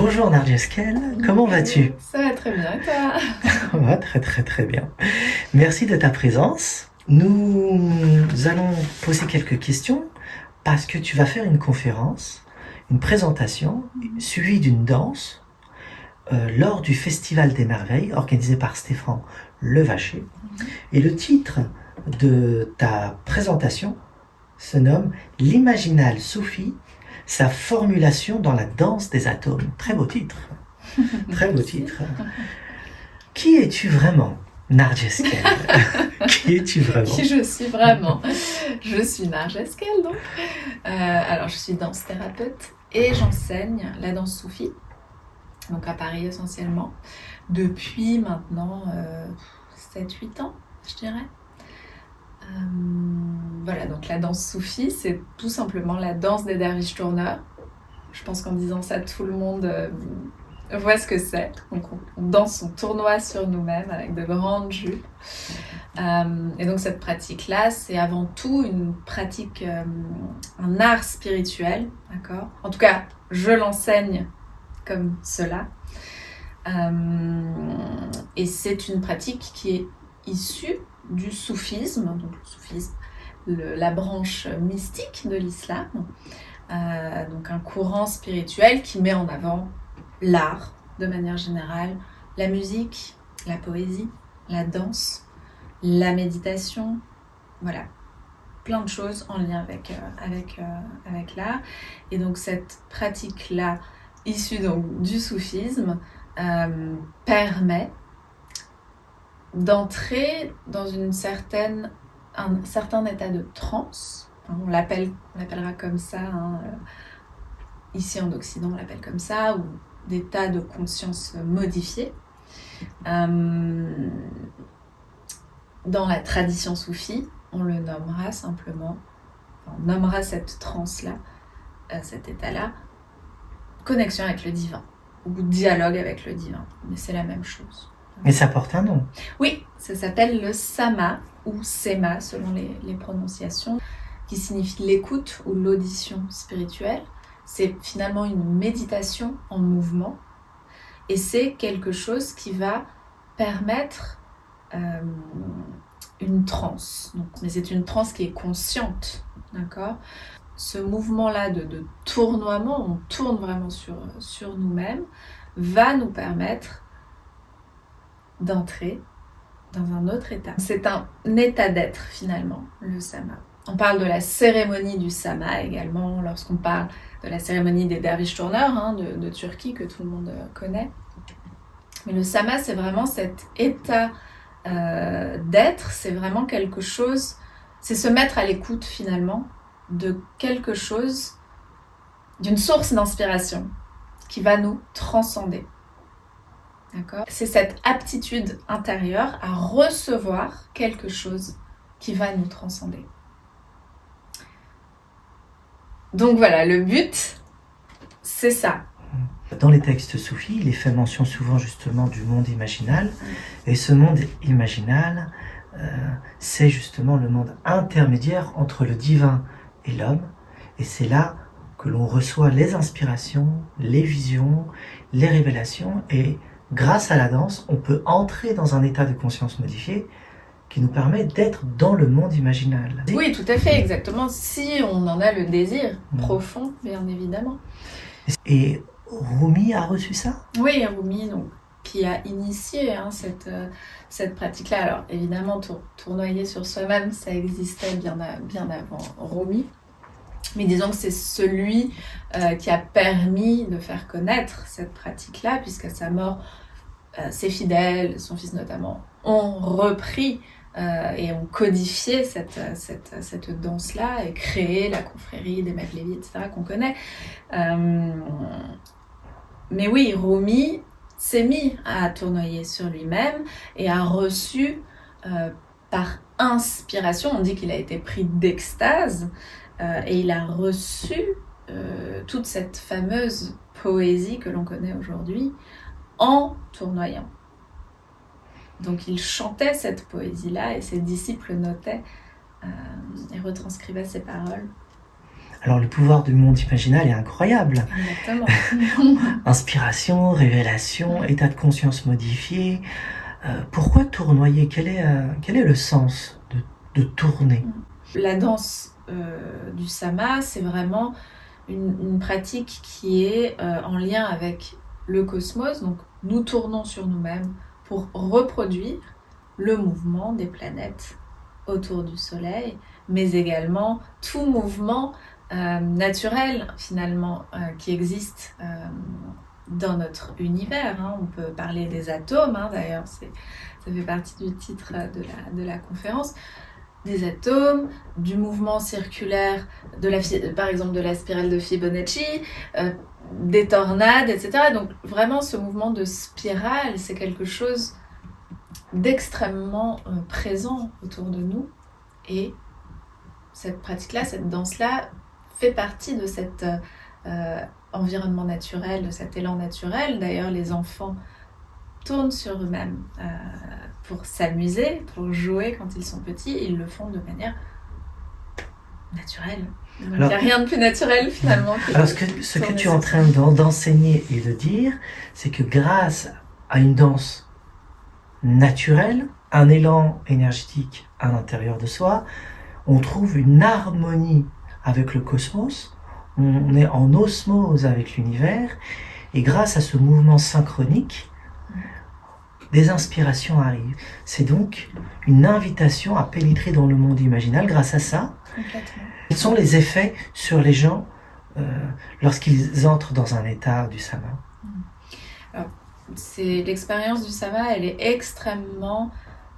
Bonjour Nargeskel, comment vas-tu? Ça va très bien, et toi? Ça va très bien. Merci de ta présence. Nous allons poser quelques questions parce que tu vas faire une conférence, une présentation suivie d'une danse lors du Festival des Merveilles organisé par Stéphane Levaché. Et le titre de ta présentation se nomme L'Imaginal Soufi, sa formulation dans la danse des atomes. Très beau titre. Très beau titre. Qui es-tu vraiment, Nargeskel? Qui es-tu vraiment? Qui je suis vraiment? Je suis Nargeskel, donc. Alors, je suis danse thérapeute et j'enseigne la danse soufie, donc à Paris essentiellement, depuis maintenant 7-8 ans, je dirais. Voilà, donc la danse soufie, c'est tout simplement la danse des derviches tourneurs. Je pense qu'en disant ça, tout le monde voit ce que c'est. Donc on danse, on tournoie sur nous-mêmes avec de grandes jupes. Et donc cette pratique-là, c'est avant tout une pratique, un art spirituel, d'accord ? En tout cas, je l'enseigne comme cela. Et c'est une pratique qui est issue du soufisme, donc le soufisme, la branche mystique de l'islam, donc un courant spirituel qui met en avant l'art de manière générale, la musique, la poésie, la danse, la méditation, voilà, plein de choses en lien avec l'art. Et donc cette pratique-là, issue donc du soufisme, permet d'entrer dans un certain état de transe. On l'appellera comme ça, ici en Occident on l'appelle comme ça, ou d'état de conscience modifié. Dans la tradition soufie, on le nommera simplement, on nommera cette transe-là, cet état-là, connexion avec le divin, ou dialogue avec le divin, mais c'est la même chose. Mais ça porte un nom. Oui, ça s'appelle le sama ou sema selon les prononciations, qui signifie l'écoute ou l'audition spirituelle. C'est finalement une méditation en mouvement et c'est quelque chose qui va permettre une transe. Donc, mais c'est une transe qui est consciente, d'accord ? Ce mouvement-là de tournoiement, on tourne vraiment sur nous-mêmes, va nous permettre d'entrer dans un autre état. C'est un état d'être finalement, le sama. On parle de la cérémonie du sama également, lorsqu'on parle de la cérémonie des derviches tourneurs de Turquie que tout le monde connaît. Mais le sama, c'est vraiment cet état d'être, c'est vraiment quelque chose, c'est se mettre à l'écoute finalement de quelque chose, d'une source d'inspiration qui va nous transcender. D'accord ? C'est cette aptitude intérieure à recevoir quelque chose qui va nous transcender. Donc voilà, le but, c'est ça. Dans les textes soufis, il est fait mention souvent justement du monde imaginal. Et ce monde imaginal, c'est justement le monde intermédiaire entre le divin et l'homme. Et c'est là que l'on reçoit les inspirations, les visions, les révélations. Et grâce à la danse, on peut entrer dans un état de conscience modifié qui nous permet d'être dans le monde imaginal. Oui, tout à fait, exactement, si on en a le désir profond, bien évidemment. Et Rumi a reçu ça ? Oui, Rumi, donc, qui a initié cette pratique-là. Alors, évidemment, tournoyer sur soi-même, ça existait bien avant Rumi. Mais disons que c'est celui qui a permis de faire connaître cette pratique-là, puisqu'à sa mort, ses fidèles, son fils notamment, ont repris et ont codifié cette danse-là et créé la confrérie des Mevlevi, etc., qu'on connaît. Mais oui, Rumi s'est mis à tournoyer sur lui-même et a reçu par inspiration, on dit qu'il a été pris d'extase, et il a reçu toute cette fameuse poésie que l'on connaît aujourd'hui en tournoyant. Donc il chantait cette poésie-là et ses disciples notaient et retranscrivaient ses paroles. Alors le pouvoir du monde imaginal est incroyable. Exactement. Inspiration, révélation, état de conscience modifié. Pourquoi tournoyer? Quel est le sens de tourner? La danse du sama, c'est vraiment une pratique qui est en lien avec le cosmos. Donc nous tournons sur nous-mêmes pour reproduire le mouvement des planètes autour du Soleil, mais également tout mouvement naturel finalement qui existe dans notre univers. On peut parler des atomes, d'ailleurs ça fait partie du titre de la conférence. Des atomes, du mouvement circulaire, par exemple de la spirale de Fibonacci, des tornades, etc. Donc vraiment ce mouvement de spirale, c'est quelque chose d'extrêmement présent autour de nous. Et cette pratique-là, cette danse-là, fait partie de cet environnement naturel, de cet élan naturel. D'ailleurs, les enfants tournent sur eux-mêmes pour s'amuser, pour jouer quand ils sont petits. Ils le font de manière naturelle. Donc, il n'y a rien de plus naturel finalement. Alors ce que tu es en train d'enseigner et de dire, c'est que grâce à une danse naturelle, un élan énergétique à l'intérieur de soi, on trouve une harmonie avec le cosmos, on est en osmose avec l'univers, et grâce à ce mouvement synchronique, des inspirations arrivent. C'est donc une invitation à pénétrer dans le monde imaginal grâce à ça. Complètement. Quels sont les effets sur les gens lorsqu'ils entrent dans un état du sama? Alors, l'expérience du sama, elle est extrêmement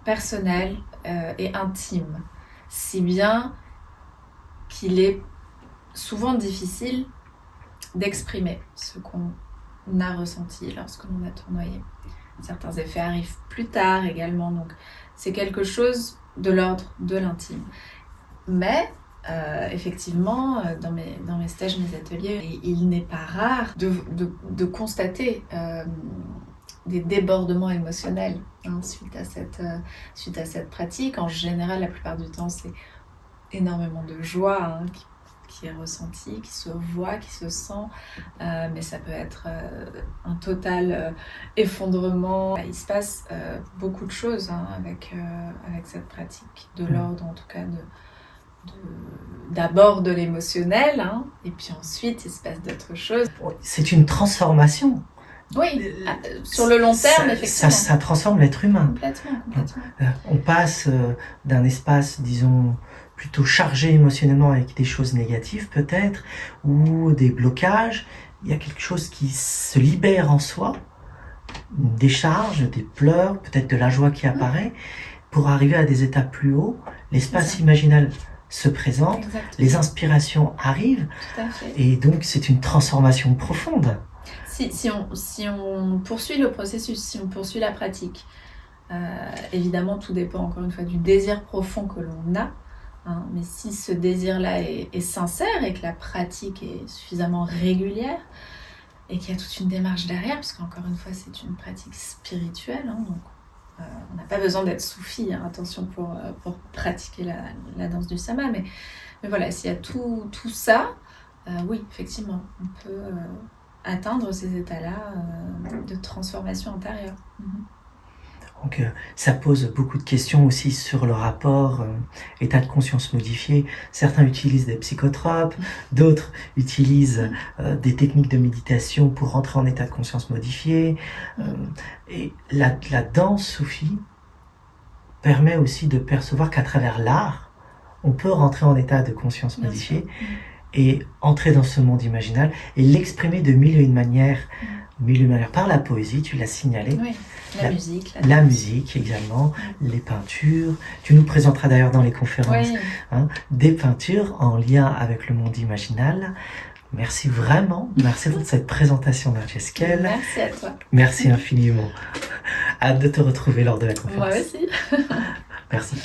personnelle et intime, si bien qu'il est souvent difficile d'exprimer ce qu'on a ressenti lorsque l'on a tournoyé. Certains effets arrivent plus tard également, donc c'est quelque chose de l'ordre de l'intime. Mais effectivement, dans mes stages, mes ateliers, il n'est pas rare de constater des débordements émotionnels suite à cette pratique. En général, la plupart du temps, c'est énormément de joie qui est ressentie, qui se voit, qui se sent, mais ça peut être un total effondrement. Il se passe beaucoup de choses avec cette pratique, de l'ordre en tout cas d'abord de l'émotionnel, et puis ensuite il se passe d'autres choses. C'est une transformation. Oui, sur le long terme, effectivement. Ça transforme l'être humain. Complètement. On passe d'un espace, disons, plutôt chargé émotionnellement avec des choses négatives peut-être, ou des blocages. Il y a quelque chose qui se libère en soi, une décharge, des pleurs, peut-être de la joie qui apparaît, pour arriver à des états plus hauts. L'espace imaginal se présente, exactement. Les inspirations arrivent, tout à fait. Et donc c'est une transformation profonde. Si on poursuit le processus, si on poursuit la pratique, évidemment tout dépend encore une fois du désir profond que l'on a, mais si ce désir-là est sincère et que la pratique est suffisamment régulière et qu'il y a toute une démarche derrière, parce qu'encore une fois c'est une pratique spirituelle, donc on n'a pas besoin d'être soufi, attention pour pratiquer la danse du sama, mais voilà, s'il y a tout ça, oui, effectivement, on peut atteindre ces états-là de transformation intérieure. Donc ça pose beaucoup de questions aussi sur le rapport état de conscience modifié. Certains utilisent des psychotropes, d'autres utilisent des techniques de méditation pour rentrer en état de conscience modifié. Et la danse soufie permet aussi de percevoir qu'à travers l'art, on peut rentrer en état de conscience modifié et entrer dans ce monde imaginal et l'exprimer de mille et une manières. Par la poésie, tu l'as signalé. Oui, la musique. La musique également, les peintures. Tu nous présenteras d'ailleurs dans les conférences des peintures en lien avec le monde imaginal. Merci vraiment, merci pour cette présentation, Nargeskel. Merci à toi. Merci infiniment. Hâte de te retrouver lors de la conférence. Moi aussi. Merci.